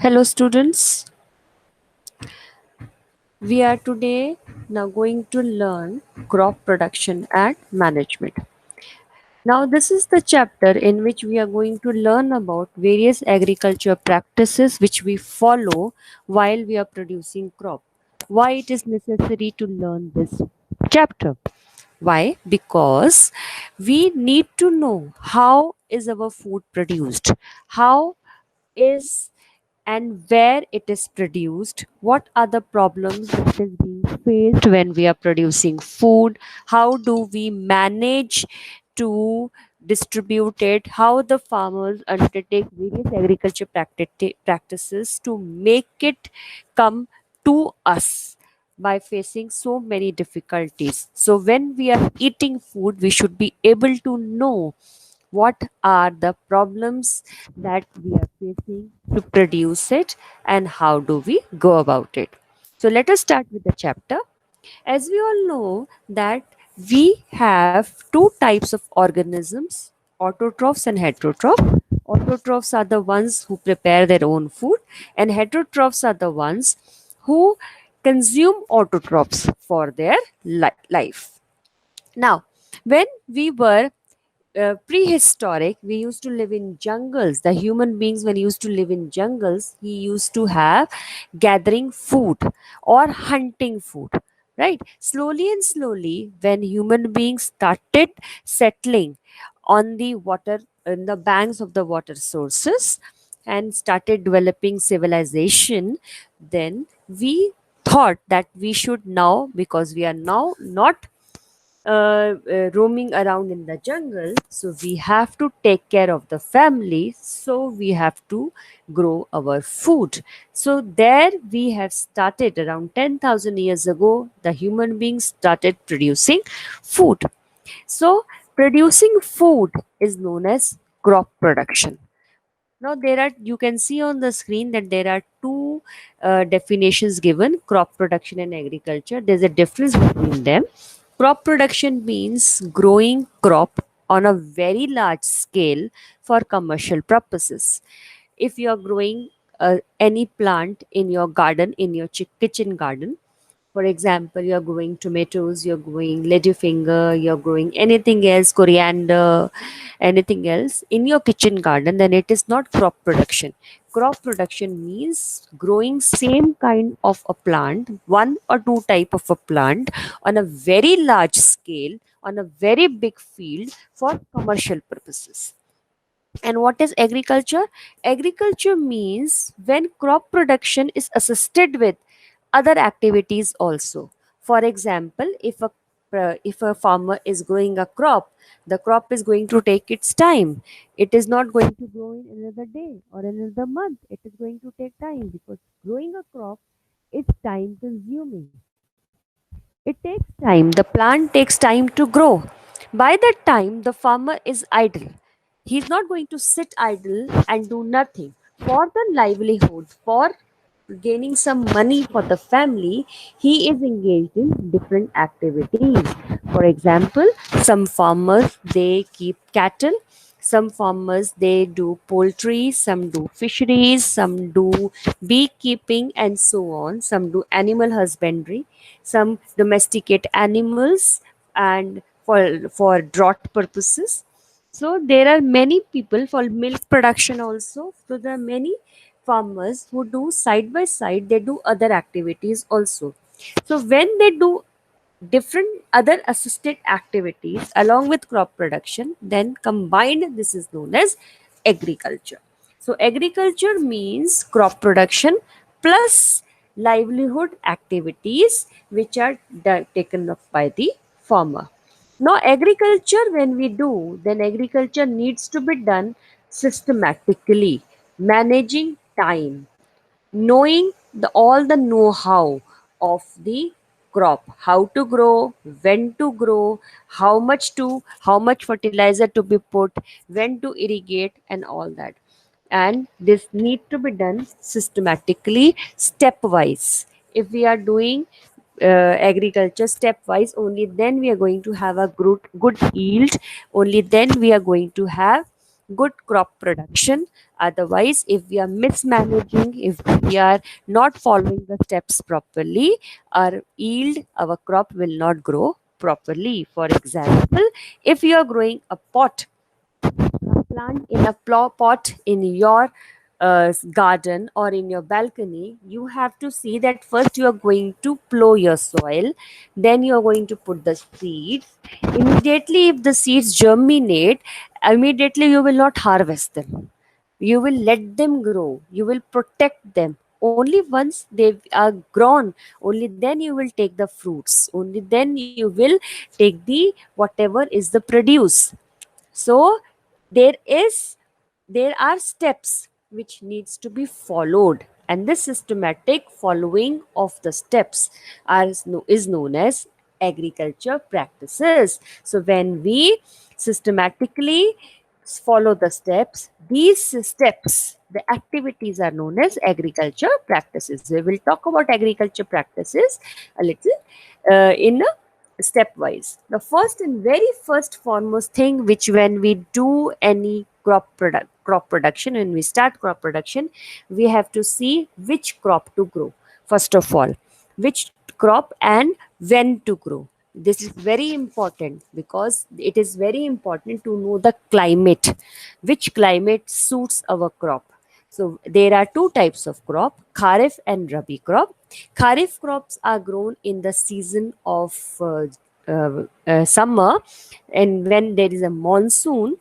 Hello, students. We are today now going to learn crop production and management. Now, this is the chapter in which we are going to learn about various agriculture practices which we follow while we are producing crop. Why it is necessary to learn this chapter? Why? Because we need to know how is our food produced, how is and where it is produced, what are the problems that is being faced when we are producing food, how do we manage to distribute it, how the farmers undertake various agriculture practices to make it come to us by facing so many difficulties. So when we are eating food, we should be able to know what are the problems that we are facing to produce it and how do we go about it. So let us start with the chapter. As we all know that we have two types of organisms, autotrophs and heterotrophs. Autotrophs are the ones who prepare their own food, and heterotrophs are the ones who consume autotrophs for their life. Now, when we were prehistoric, we used to live in jungles. The human beings, when used to live in jungles, he used to have gathering food or hunting food, right? Slowly and slowly, when human beings started settling on the water, in the banks of the water sources, and started developing civilization, then we thought that we should now, because we are now not roaming around in the jungle, so we have to take care of the family, so we have to grow our food. So there we have started around 10,000 years ago, the human beings started producing food. So producing food is known as crop production. Now there are, you can see on the screen that there are two definitions given: crop production and agriculture. There's a difference between them. Crop production means growing crop on a very large scale for commercial purposes. If you are growing any plant in your garden, in your kitchen garden, for example, you're growing tomatoes, you're growing ladyfinger, you're growing anything else, coriander, anything else in your kitchen garden, then it is not crop production. Crop production means growing same kind of a plant, one or two type of a plant on a very large scale, on a very big field for commercial purposes. And what is agriculture? Agriculture means when crop production is assisted with other activities also. For example, if a farmer is growing a crop, the crop is going to take its time. It is not going to grow in another day or another month. It is going to take time, because growing a crop is time consuming. It takes time. The plant takes time to grow. By that time, the farmer is idle. He's not going to sit idle and do nothing. For the livelihood, for gaining some money for the family, he is engaged in different activities. For example, some farmers, they keep cattle, some farmers, they do poultry, some do fisheries, some do beekeeping, and so on. Some do animal husbandry, some domesticate animals and for drought purposes. So there are many people for milk production also. So there are many farmers who do side by side, they do other activities also. So when they do different other assisted activities along with crop production, then combined, this is known as agriculture. So agriculture means crop production plus livelihood activities which are taken up by the farmer. Now agriculture, when we do, then agriculture needs to be done systematically, managing time, knowing all the know-how of the crop, how to grow, when to grow, how much fertilizer to be put, when to irrigate, and all that. And this need to be done systematically, stepwise. If we are doing agriculture stepwise, only then we are going to have a good yield, only then we are going to have good crop production. Otherwise, if we are mismanaging, if we are not following the steps properly, our yield, our crop will not grow properly. For example, if you are growing a plant in a pot in your garden or in your balcony, you have to see that first you are going to plow your soil, then you are going to put the seeds. Immediately, if the seeds germinate, immediately you will not harvest them. You will let them grow, you will protect them. Only once they are grown, only then you will take the fruits, only then you will take the whatever is the produce. So there is there are steps which needs to be followed, and this systematic following of the steps is known as agriculture practices. So when we systematically follow the steps, these steps, the activities are known as agriculture practices. We will talk about agriculture practices a little in a stepwise. The first and very first foremost thing, which when we do any crop production, when we start crop production, we have to see which crop to grow. First of all, which crop and when to grow. This is very important because it is very important to know the climate, which climate suits our crop. So there are two types of crop, kharif and rabi crop. Kharif crops are grown in the season of summer, and when there is a monsoon,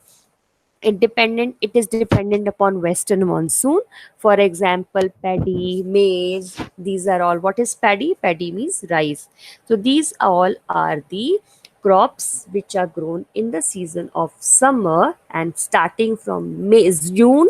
it is dependent upon western monsoon. For example, paddy, maize, these are all. What is paddy? Paddy means rice. So these all are the crops which are grown in the season of summer, and starting from June,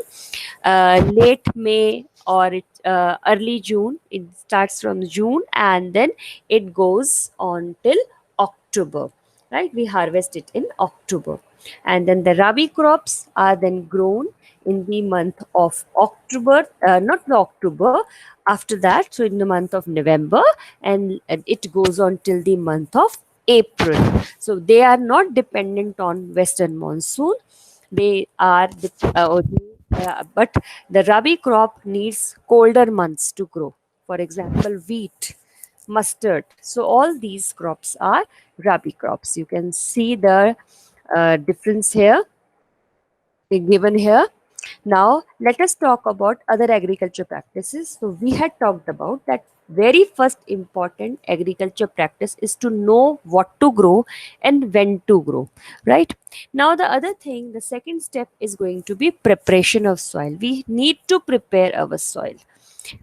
late May, or early June. It starts from June and then it goes on till October. Right? We harvest it in October, and then the rabi crops are then grown in the month of October, not the October, after that, so in the month of November, and it goes on till the month of April. So they are not dependent on western monsoon. They are but the rabi crop needs colder months to grow. For example, wheat, mustard. So all these crops are rabi crops. You can see the difference here given here. Now, let us talk about other agriculture practices. So, we had talked about that very first important agriculture practice is to know what to grow and when to grow, right? Now, the other thing, the second step is going to be preparation of soil. We need to prepare our soil.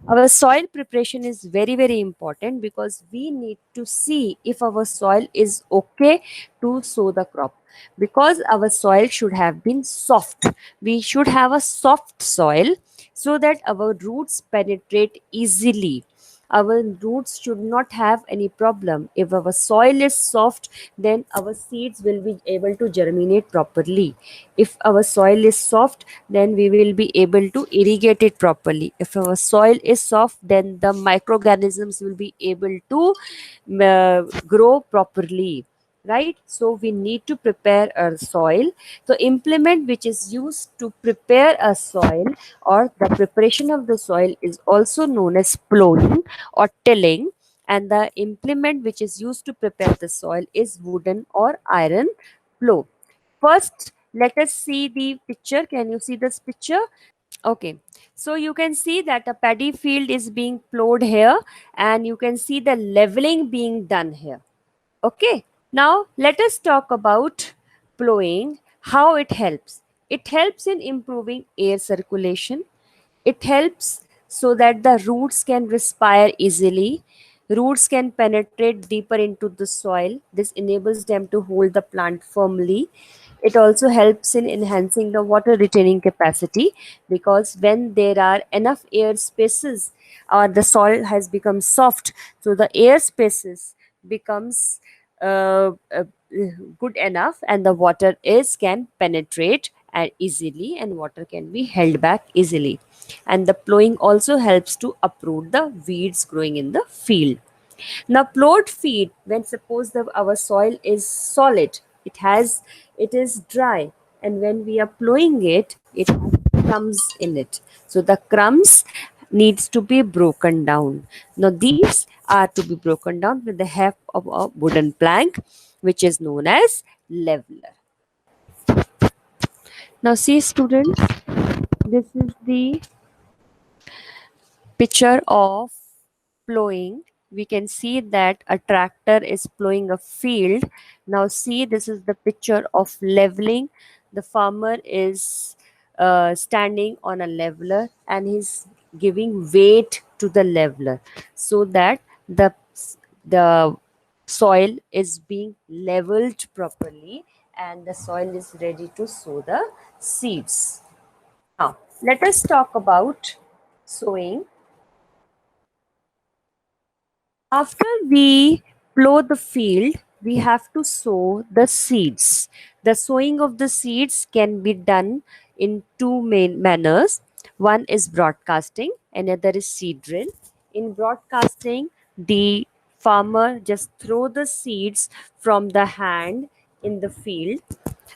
Our soil preparation is very, very important because we need to see if our soil is okay to sow the crop, because our soil should have been soft. We should have a soft soil so that our roots penetrate easily. Our roots should not have any problem. If our soil is soft, then our seeds will be able to germinate properly. If our soil is soft, then we will be able to irrigate it properly. If our soil is soft, then the microorganisms will be able to grow properly, right? So we need to prepare our soil. The implement which is used to prepare a soil, or the preparation of the soil, is also known as plowing or tilling, and the implement which is used to prepare the soil is wooden or iron plow. First, let us see the picture. Can you see this picture? Okay, so you can see that a paddy field is being plowed here, and you can see the leveling being done here. Okay, now let us talk about plowing, how it helps. It helps in improving air circulation. It helps so that the roots can respire easily. Roots can penetrate deeper into the soil. This enables them to hold the plant firmly. It also helps in enhancing the water retaining capacity, because when there are enough air spaces, or the soil has become soft, so the air spaces becomes good enough, and the water is can penetrate easily, and water can be held back easily. And the plowing also helps to uproot the weeds growing in the field. Now, plowed field, when suppose our soil is solid, it is dry, and when we are plowing it, it has crumbs in it. So the crumbs needs to be broken down. Now these are to be broken down with the help of a wooden plank, which is known as leveler. Now see students, this is the picture of plowing. We can see that a tractor is plowing a field. Now see, this is the picture of leveling. The farmer is standing on a leveler and he's giving weight to the leveler so that the soil is being leveled properly and the soil is ready to sow the seeds. Now let us talk about sowing. After we plow the field, we have to sow the seeds. The sowing of the seeds can be done in two main manners. One is broadcasting, another is seed drill. In broadcasting, the farmer just throw the seeds from the hand in the field,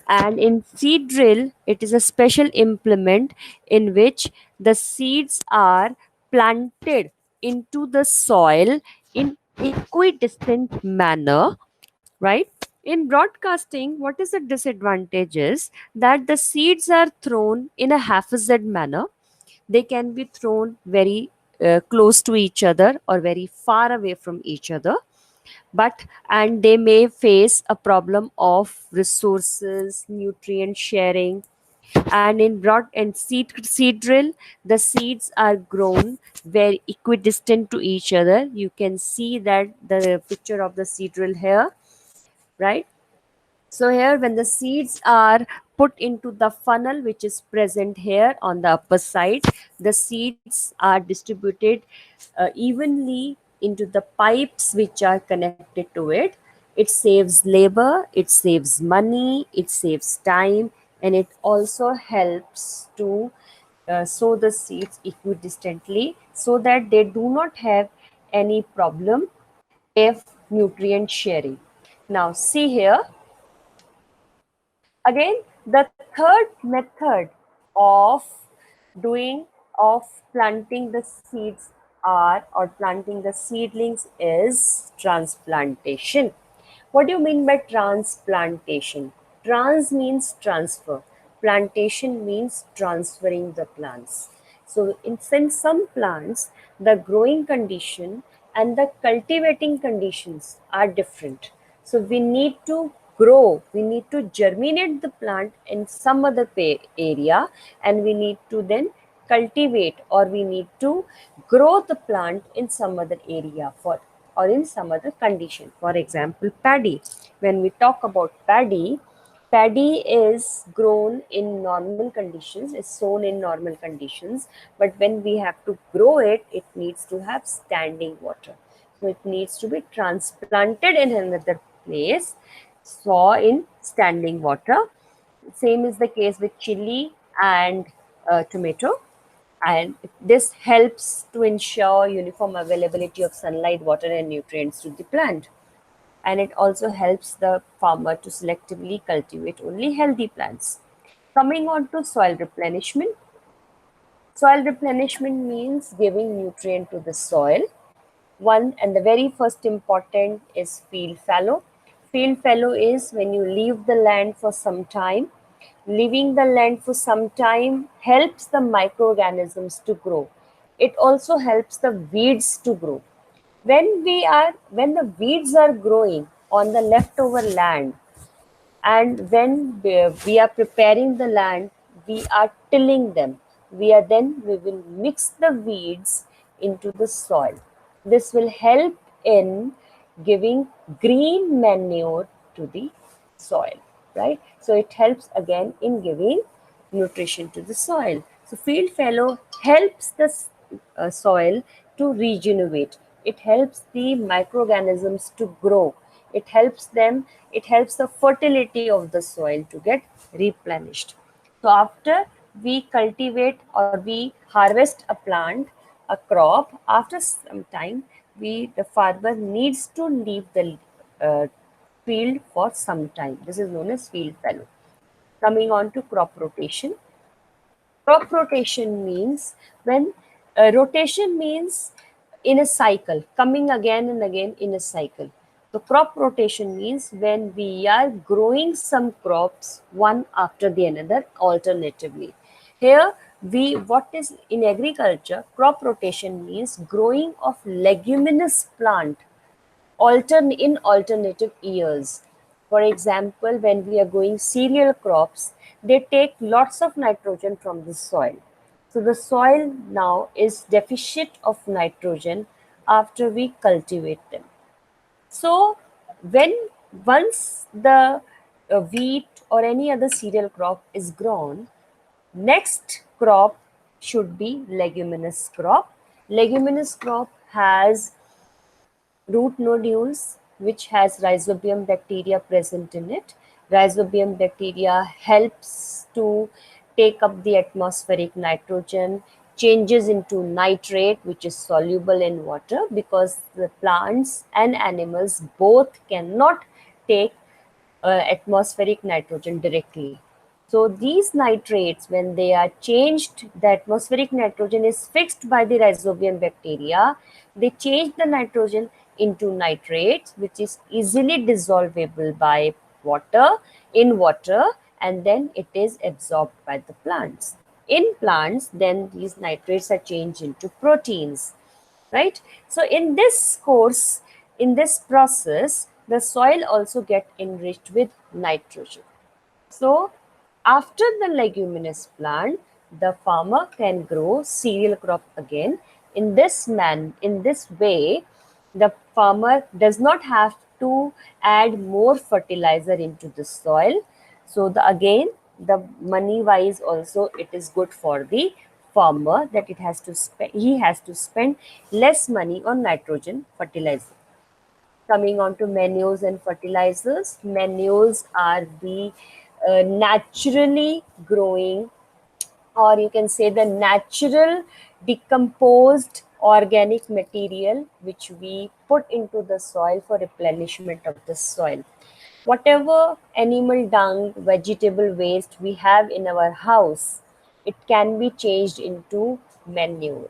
and in seed drill it is a special implement in which the seeds are planted into the soil in equidistant manner, right? In broadcasting, what is the disadvantage is that the seeds are thrown in a haphazard manner. They can be thrown very close to each other or very far away from each other, but and they may face a problem of resources, nutrient sharing. And in broad and seed drill, the seeds are grown very equidistant to each other. You can see that the picture of the seed drill here, right? So here when the seeds are put into the funnel which is present here on the upper side, the seeds are distributed evenly into the pipes which are connected to it. It saves labor, it saves money, it saves time, and it also helps to sow the seeds equidistantly so that they do not have any problem if nutrient sharing. Now see here. Again, the third method of doing of planting the seeds are or planting the seedlings is transplantation. What do you mean by transplantation? Trans means transfer. Plantation means transferring the plants. So in some plants, the growing condition and the cultivating conditions are different. So we need to grow, we need to germinate the plant in some other area, and we need to then cultivate or we need to grow the plant in some other area for or in some other condition. For example, paddy. When we talk about paddy, paddy is grown in normal conditions, is sown in normal conditions, but when we have to grow it, it needs to have standing water. So it needs to be transplanted in another place, sow in standing water. Same is the case with chili and tomato, and this helps to ensure uniform availability of sunlight, water, and nutrients to the plant. And it also helps the farmer to selectively cultivate only healthy plants. Coming on to soil replenishment. Soil replenishment means giving nutrient to the soil. One and the very first important is field fallow. Field fallow is when you leave the land for some time. Leaving the land for some time helps the microorganisms to grow. It also helps the weeds to grow. When the weeds are growing on the leftover land, and when we are preparing the land, we are tilling them, we will mix the weeds into the soil. This will help in giving green manure to the soil, right? So it helps again in giving nutrition to the soil. So field fallow helps the soil to regenerate. It helps the microorganisms to grow. It helps the fertility of the soil to get replenished. So after we cultivate or we harvest a plant, a crop, after some time, the farmer needs to leave the field for some time. This is known as field fallow. Coming on to crop rotation. Crop rotation means when rotation means in a cycle, coming again and again in a cycle. So crop rotation means when we are growing some crops one after the another alternatively. Here we what is in agriculture, crop rotation means growing of leguminous plant in alternative years. For example, when we are growing cereal crops, they take lots of nitrogen from the soil. So the soil now is deficient of nitrogen after we cultivate them. So when once the wheat or any other cereal crop is grown, next crop should be leguminous crop. Leguminous crop has root nodules which has rhizobium bacteria present in it. Rhizobium bacteria helps to take up the atmospheric nitrogen, changes into nitrate which is soluble in water because the plants and animals both cannot take atmospheric nitrogen directly. So these nitrates, when they are changed, the atmospheric nitrogen is fixed by the rhizobium bacteria. They change the nitrogen into nitrates, which is easily dissolvable by water, in water, and then it is absorbed by the plants. In plants, then these nitrates are changed into proteins, right? So in this course, in this process, the soil also get enriched with nitrogen. So after the leguminous plant, the farmer can grow cereal crop again. In this way, the farmer does not have to add more fertilizer into the soil. So again, the money wise also it is good for the farmer that he has to spend less money on nitrogen fertilizer. Coming on to manures and fertilizers. Manures are the naturally growing, or you can say the natural decomposed organic material which we put into the soil for replenishment of the soil. Whatever animal dung, vegetable waste we have in our house, it can be changed into manure.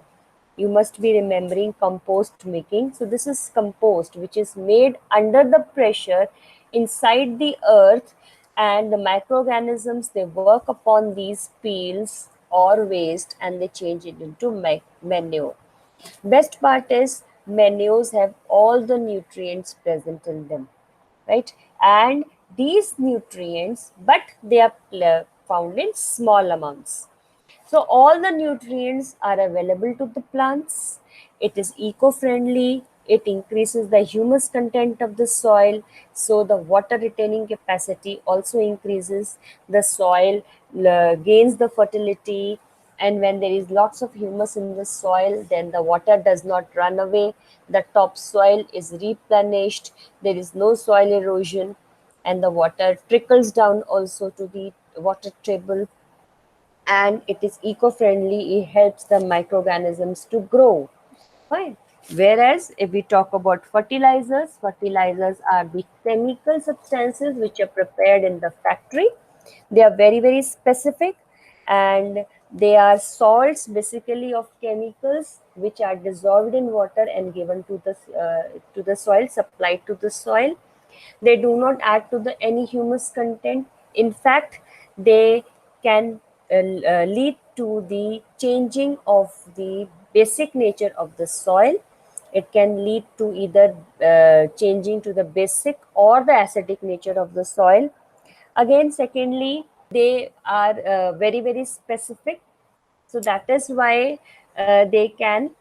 You must be remembering compost making. So this is compost which is made under the pressure inside the earth, and the microorganisms they work upon these peels or waste and they change it into manure. Best part is manures have all the nutrients present in them, right? And these nutrients, but they are found in small amounts. So all the nutrients are available to the plants. It is eco-friendly. It increases the humus content of the soil. So the water retaining capacity also increases. The soil gains the fertility. And when there is lots of humus in the soil, then the water does not run away. The topsoil is replenished. There is no soil erosion. And the water trickles down also to the water table, and it is eco-friendly. It helps the microorganisms to grow. Fine. Whereas if we talk about fertilizers, fertilizers are the chemical substances which are prepared in the factory. They are very, very specific, and they are salts basically of chemicals which are dissolved in water and given to the soil, supplied to the soil. They do not add to the any humus content. In fact, they can lead to the changing of the basic nature of the soil. It can lead to either changing to the basic or the acidic nature of the soil. Again, secondly, they are very, very specific. So that is why they can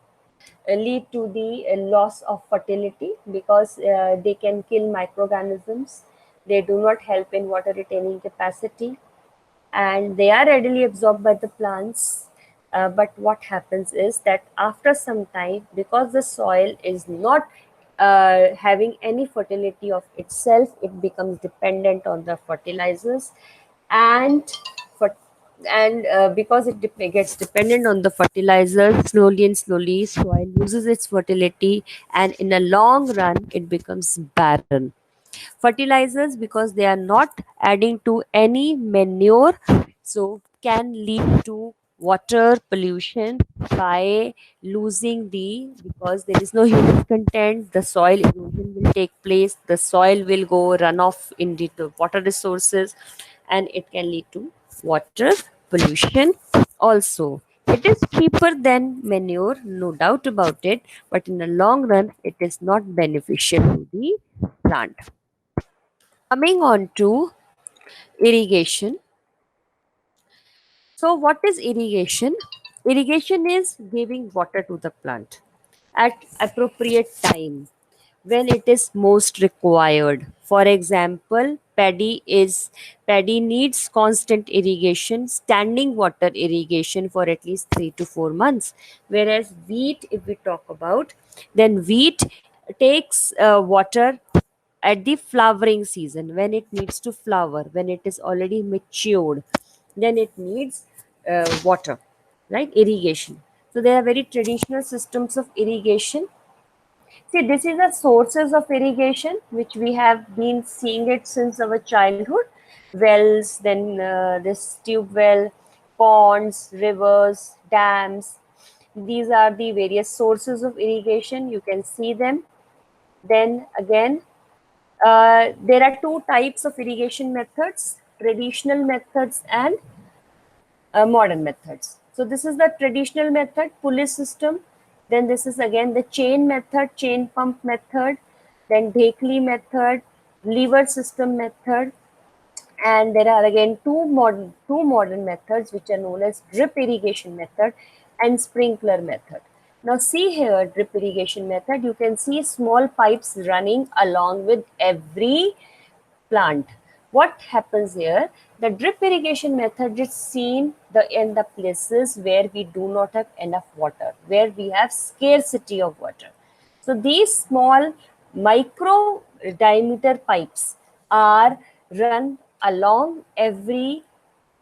lead to the loss of fertility, because they can kill microorganisms. They do not help in water retaining capacity, and they are readily absorbed by the plants. But what happens is that after some time, because the soil is not having any fertility of itself, it becomes dependent on the fertilizers, and for because gets dependent on the fertilizer, slowly and slowly soil loses its fertility, and in a long run it becomes barren. Fertilizers, because they are not adding to any manure, so can lead to water pollution by losing the, because there is no humus content, the soil erosion will take place, the soil will go run off into the water resources, and it can lead to water pollution also. It is cheaper than manure, no doubt about it, but in the long run, it is not beneficial to the plant. Coming on to irrigation. So, what is irrigation? Irrigation is giving water to the plant at appropriate time when it is most required. For example, paddy needs constant irrigation, standing water irrigation for at least 3 to 4 months. Whereas wheat, if we talk about, then wheat takes water at the flowering season when it needs to flower, when it is already matured, then it needs water, right? Irrigation. So there are very traditional systems of irrigation. See, this is the sources of irrigation which we have been seeing it since our childhood. Wells, then this tube well, ponds, rivers, dams. These are the various sources of irrigation. You can see them. Then again, there are two types of irrigation methods: traditional methods and modern methods. So this is the traditional method, pulley system. Then this is again the chain method, chain pump method. Then Dhekli method, lever system method. And there are again two modern methods which are known as drip irrigation method and sprinkler method. Now see here, drip irrigation method, you can see small pipes running along with every plant. What happens here? The drip irrigation method is seen in the places where we do not have enough water, where we have scarcity of water. So these small micro diameter pipes are run along every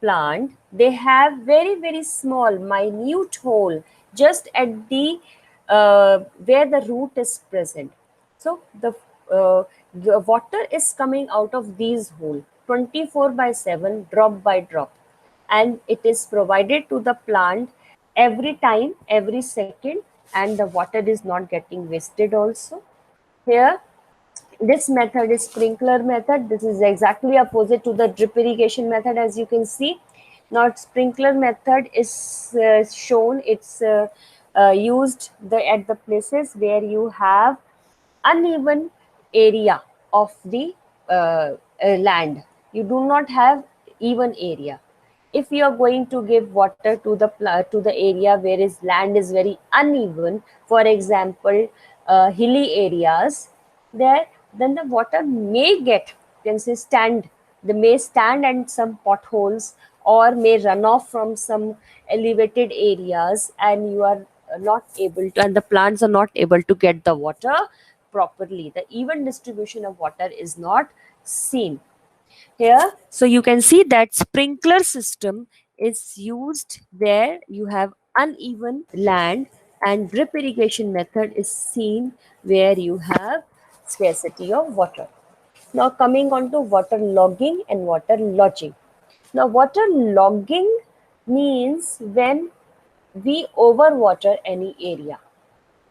plant. They have very small minute hole just at where the root is present. So the water is coming out of these hole 24/7, drop by drop, and it is provided to the plant every time, every second, and the water is not getting wasted also. Here, this method is sprinkler method. This is exactly opposite to the drip irrigation method, as you can see. Now sprinkler method is shown, it's used at the places where you have uneven area of the land. You do not have even area. If you are going to give water to the area where is land is very uneven, for example hilly areas, there, then the water may get, you can say, stand, they may stand and some potholes, or may run off from some elevated areas, and you are not able to, and the plants are not able to get the water properly. The even distribution of water is not seen here. So you can see that sprinkler system is used where you have uneven land, and drip irrigation method is seen where you have scarcity of water. Now coming on to water logging and water lodging. Now water logging means when we overwater any area.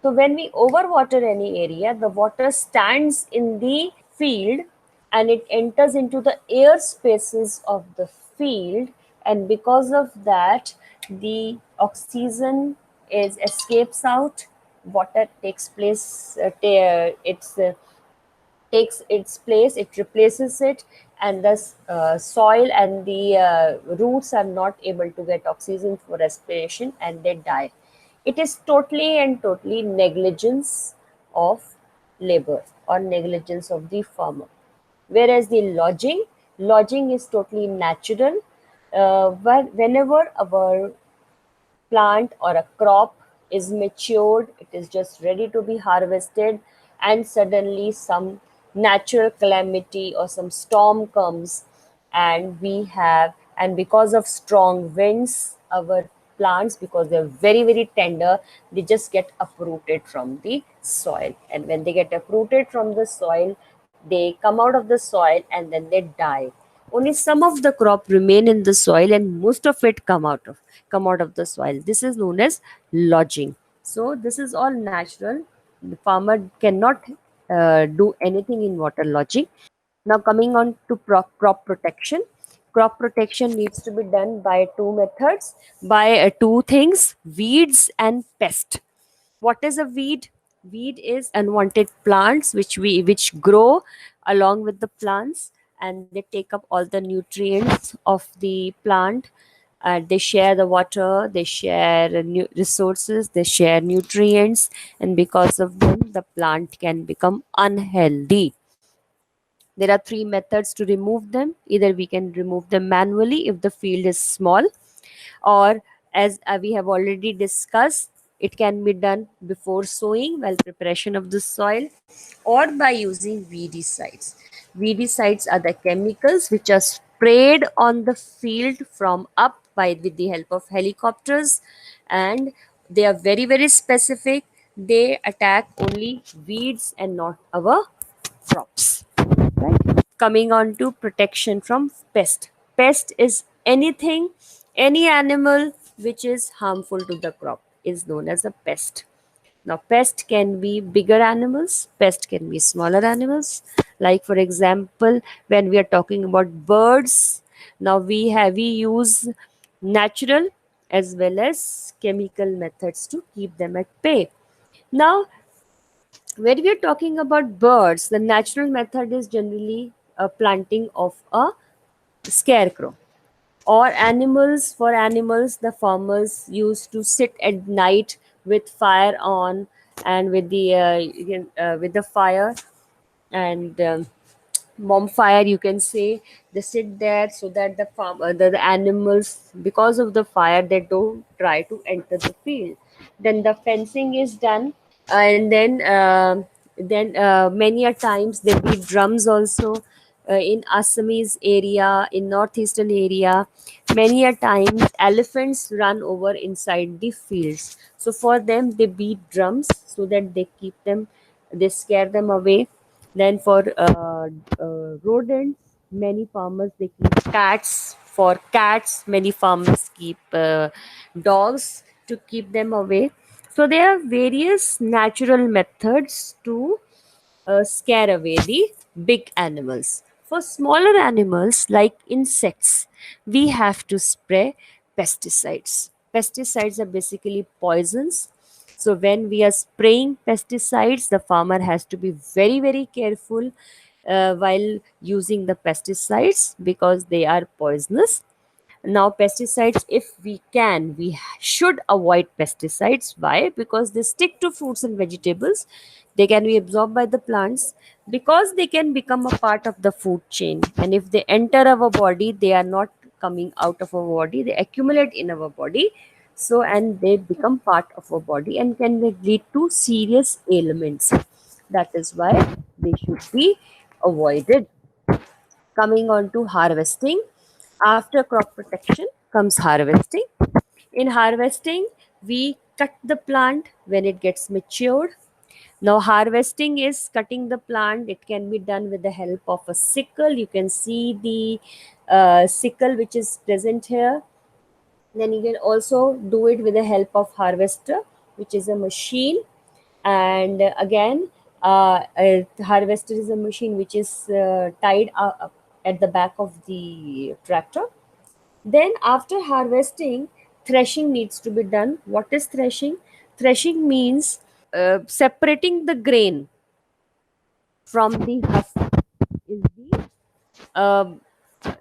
So when we overwater any area, the water stands in the field and it enters into the air spaces of the field, and because of that, the oxygen is escapes out, water takes place, takes its place, it replaces it, and thus soil and the roots are not able to get oxygen for respiration and they die. It is totally and totally negligence of labor or negligence of the farmer. Whereas the lodging is totally natural. But whenever our plant or a crop is matured, it is just ready to be harvested, and suddenly some natural calamity or some storm comes, and because of strong winds, our plants, because they're very tender, they just get uprooted from the soil, and when they get uprooted from the soil, they come out of the soil and then they die. Only some of the crop remain in the soil and most of it come out of the soil. This is known as lodging. So this is all natural. The farmer cannot do anything in water lodging. Now coming on to crop protection. Crop protection needs to be done by two methods, by two things: weeds and pest. What is a weed? Weed is unwanted plants which grow along with the plants, and they take up all the nutrients of the plant. They share the water, they share resources, they share nutrients, and because of them the plant can become unhealthy. There are three methods to remove them. Either we can remove them manually if the field is small, or as we have already discussed, it can be done before sowing while preparation of the soil, or by using weedicides. Weedicides are the chemicals which are sprayed on the field from up by with the help of helicopters, and they are very very specific. They attack only weeds and not our crops. Right. Coming on to protection from pest. Pest is anything, any animal which is harmful to the crop is known as a pest. Now, pest can be bigger animals, pest can be smaller animals. Like for example, when we are talking about birds, now we use natural as well as chemical methods to keep them at bay. Now, when we are talking about birds, the natural method is generally a planting of a scarecrow. Or animals, for animals, the farmers used to sit at night with fire on, and with the fire and bonfire, you can say. They sit there so that the animals, because of the fire, they don't try to enter the field. Then the fencing is done, and then many a times there be drums also. In Assamese area, in northeastern area, many a times elephants run over inside the fields. So for them, they beat drums so that they scare them away. Then for rodents, many farmers they keep cats. For cats, many farmers keep dogs to keep them away. So there are various natural methods to scare away the big animals. For smaller animals like insects, we have to spray pesticides. Pesticides are basically poisons. So when we are spraying pesticides, the farmer has to be very, very careful while using the pesticides because they are poisonous. Now, pesticides, if we can, we should avoid pesticides. Why? Because they stick to fruits and vegetables. They can be absorbed by the plants because they can become a part of the food chain. And if they enter our body, they are not coming out of our body, they accumulate in our body. So, and they become part of our body and can lead to serious ailments. That is why they should be avoided. Coming on to harvesting. After crop protection comes harvesting. In harvesting, we cut the plant when it gets matured. Now, harvesting is cutting the plant. It can be done with the help of a sickle. You can see the sickle which is present here. Then you can also do it with the help of harvester, which is a machine. And again, a harvester is a machine which is tied up at the back of the tractor. Then after harvesting, threshing needs to be done. What is threshing? Threshing means separating the grain from the husk is the um,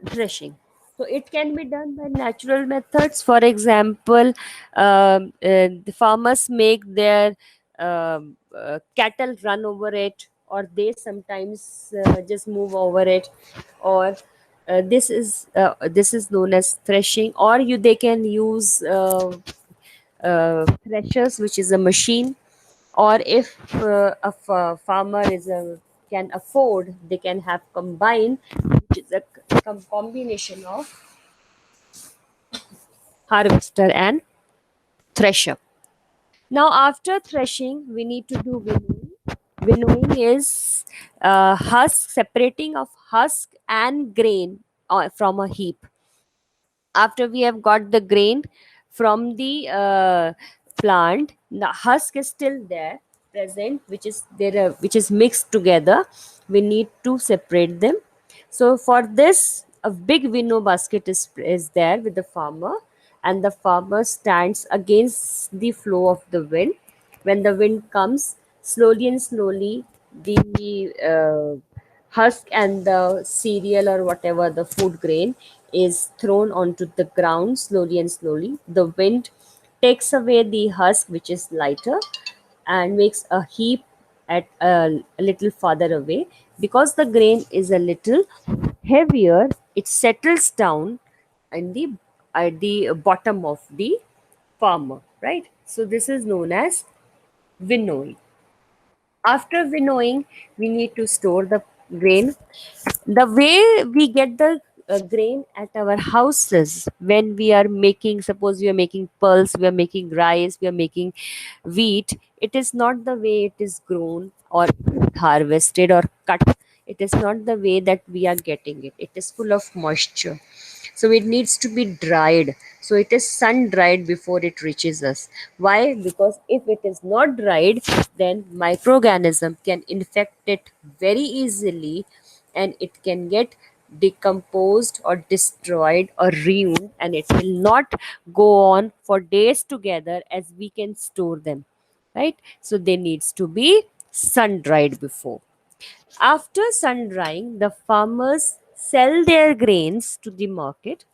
threshing. So it can be done by natural methods. For example, the farmers make their cattle run over it, or they sometimes just move over it, or this is known as threshing. Or they can use threshers, which is a machine. Or if farmer can afford, they can have combine, which is a combination of harvester and thresher. Now, after threshing, we need to do winnowing. Winnowing is husk, separating of husk and grain from a heap. After we have got the grain from the plant, the husk is still there present, which is there, which is mixed together. We need to separate them. So for this, a big winnow basket is there with the farmer, and the farmer stands against the flow of the wind. When the wind comes, slowly and slowly, the husk and the cereal or whatever the food grain is thrown onto the ground slowly and slowly. The wind takes away the husk, which is lighter, and makes a heap at a little farther away. Because the grain is a little heavier, it settles down in the at the bottom of the farmer, right? So this is known as winnowing. After winnowing, we need to store the grain. The way we get the grain at our houses, when we are making, suppose we are making pulse, we are making rice, we are making wheat, it is not the way it is grown or harvested or cut. It is not the way that we are getting it. It is full of moisture, so it needs to be dried. So it is sun dried before it reaches us. Why? Because if it is not dried, then microorganism can infect it very easily, and it can get decomposed or destroyed or ruined, and it will not go on for days together as we can store them, right? So they needs to be sun dried before. After sun drying, the farmers sell their grains to the market.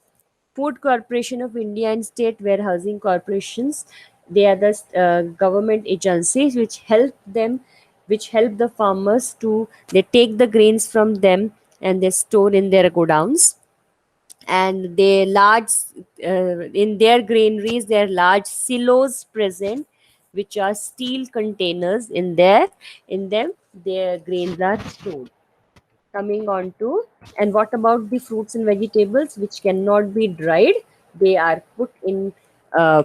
Food Corporation of India and state warehousing corporations, they are the government agencies which help the farmers to, they take the grains from them and they store in their godowns. And they large, in their granaries there are large silos present, which are steel containers. In them their grains are stored. Coming on to, and what about the fruits and vegetables which cannot be dried? They are put in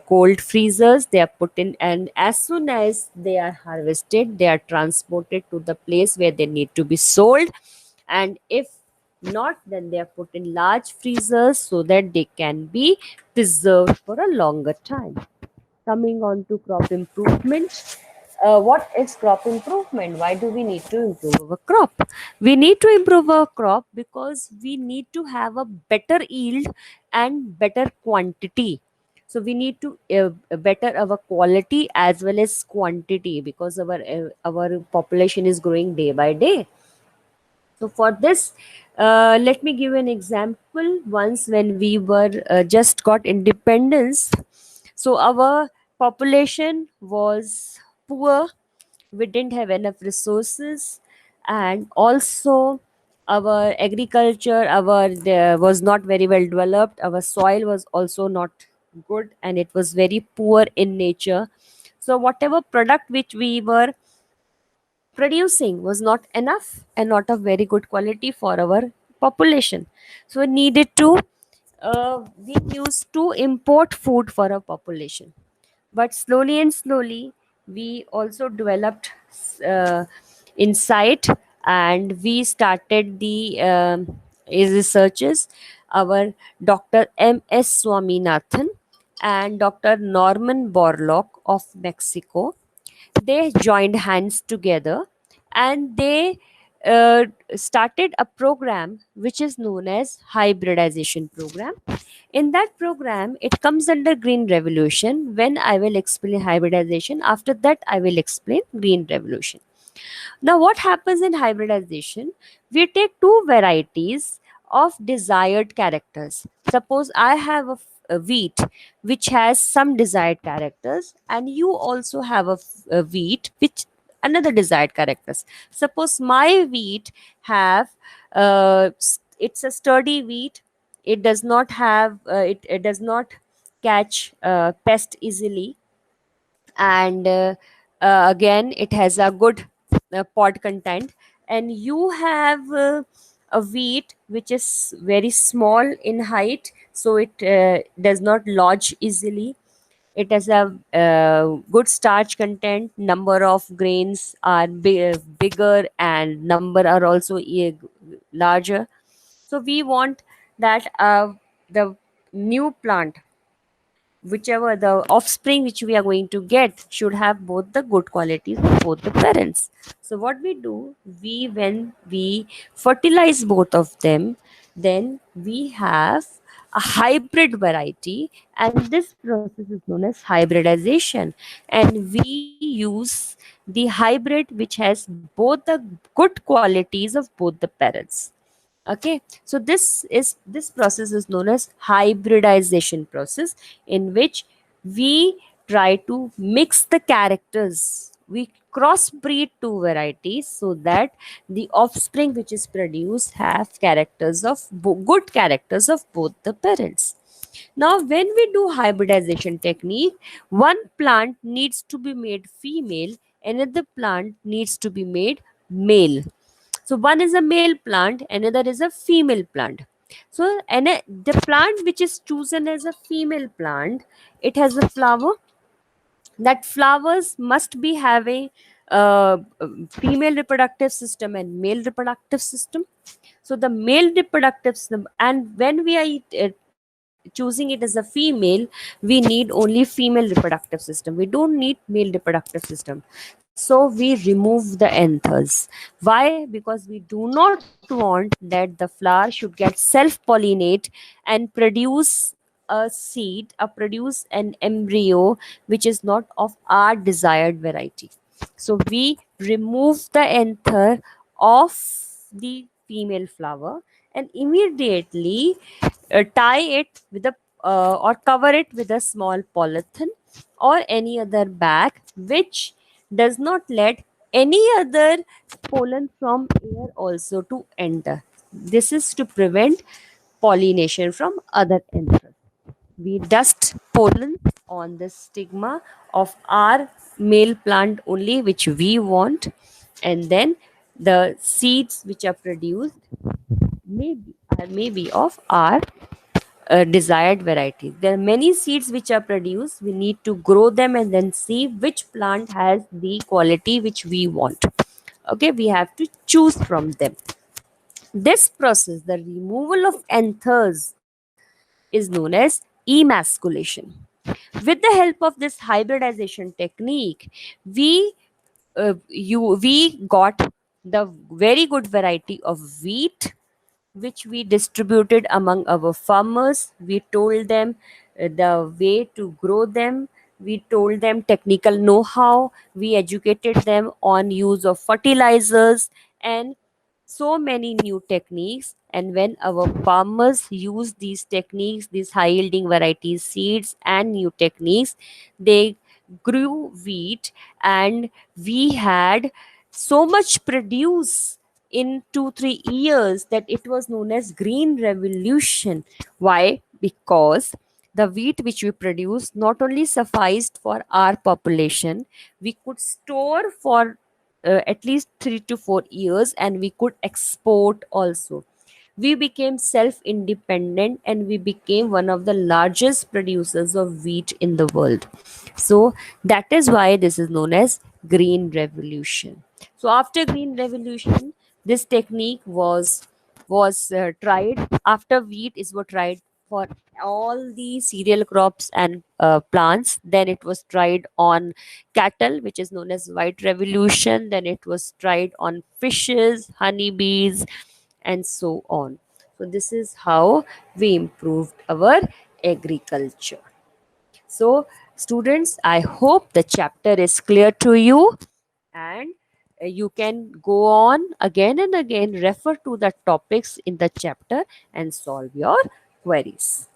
cold freezers, they are put in, and as soon as they are harvested, they are transported to the place where they need to be sold. And if not, then they are put in large freezers so that they can be preserved for a longer time. Coming on to crop improvement. What is crop improvement? Why do we need to improve our crop? We need to improve our crop because we need to have a better yield and better quantity. So we need to better our quality as well as quantity, because our population is growing day by day. So for this, let me give an example. Once when we were just got independence, so our population was poor. We didn't have enough resources, and also our agriculture, was not very well developed. Our soil was also not good, and it was very poor in nature. So whatever product which we were producing was not enough and not of very good quality for our population. So we needed to, we used to import food for our population. But slowly and slowly, we also developed uh, insight, and we started the researches. Our Dr. M.S. Swaminathan and Dr. Norman Borlaug of Mexico, they joined hands together, and they started a program which is known as hybridization program. In that program, it comes under green revolution. When I will explain hybridization, after that I will explain green revolution. Now, what happens in hybridization? We take two varieties of desired characters. Suppose I have a wheat which has some desired characters, and you also have a wheat which another desired characters. Suppose my wheat have, it's a sturdy wheat. It does not have, it does not catch pest easily, and again it has a good pod content. And you have a wheat which is very small in height, so it does not lodge easily. It has a good starch content, number of grains are bigger, and number are also larger. So we want that the new plant, whichever the offspring which we are going to get, should have both the good qualities of both the parents. So what we do, we when we fertilize both of them, then we have a hybrid variety, and this process is known as hybridization. And we use the hybrid which has both the good qualities of both the parents. Okay, so this process is known as hybridization process, in which we try to mix the characters, we crossbreed two varieties, so that the offspring which is produced have characters of good characters of both the parents. Now when we do hybridization technique, one plant needs to be made female, another plant needs to be made male. So one is a male plant, another is a female plant. So the plant which is chosen as a female plant, it has a flower. That flowers must be having female reproductive system and male reproductive system. So the male reproductive system, and when we are choosing it as a female, we need only female reproductive system, we don't need male reproductive system. So we remove the anthers. Why? Because we do not want that the flower should get self pollinate and produce a seed, produce an embryo which is not of our desired variety. So we remove the anther of the female flower, and immediately tie it with a or cover it with a small polythene or any other bag which does not let any other pollen from air also to enter. This is to prevent pollination from other anthers. We dust pollen on the stigma of our male plant only, which we want, and then the seeds which are produced may be of our desired varieties. There are many seeds which are produced. We need to grow them and then see which plant has the quality which we want. Okay, we have to choose from them. This process, the removal of anthers, is known as emasculation. With the help of this hybridization technique, we got the very good variety of wheat which we distributed among our farmers. We told them the way to grow them. We told them technical know how. We educated them on use of fertilizers and so many new techniques. And when our farmers use these techniques, these high yielding varieties, seeds, and new techniques, they grew wheat, and we had so much produce in 2 3 years that it was known as green revolution. Why? Because the wheat which we produced not only sufficed for our population, we could store for at least 3 to 4 years, and we could export also. We became self independent, and we became one of the largest producers of wheat in the world. So that is why this is known as green revolution. So after green revolution, this technique was tried. After wheat, is what tried for all the cereal crops and plants. Then it was tried on cattle, which is known as white revolution. Then it was tried on fishes, honeybees, and so on. So this is how we improved our agriculture. So students, I hope the chapter is clear to you, and you can go on again and again, refer to the topics in the chapter and solve your queries.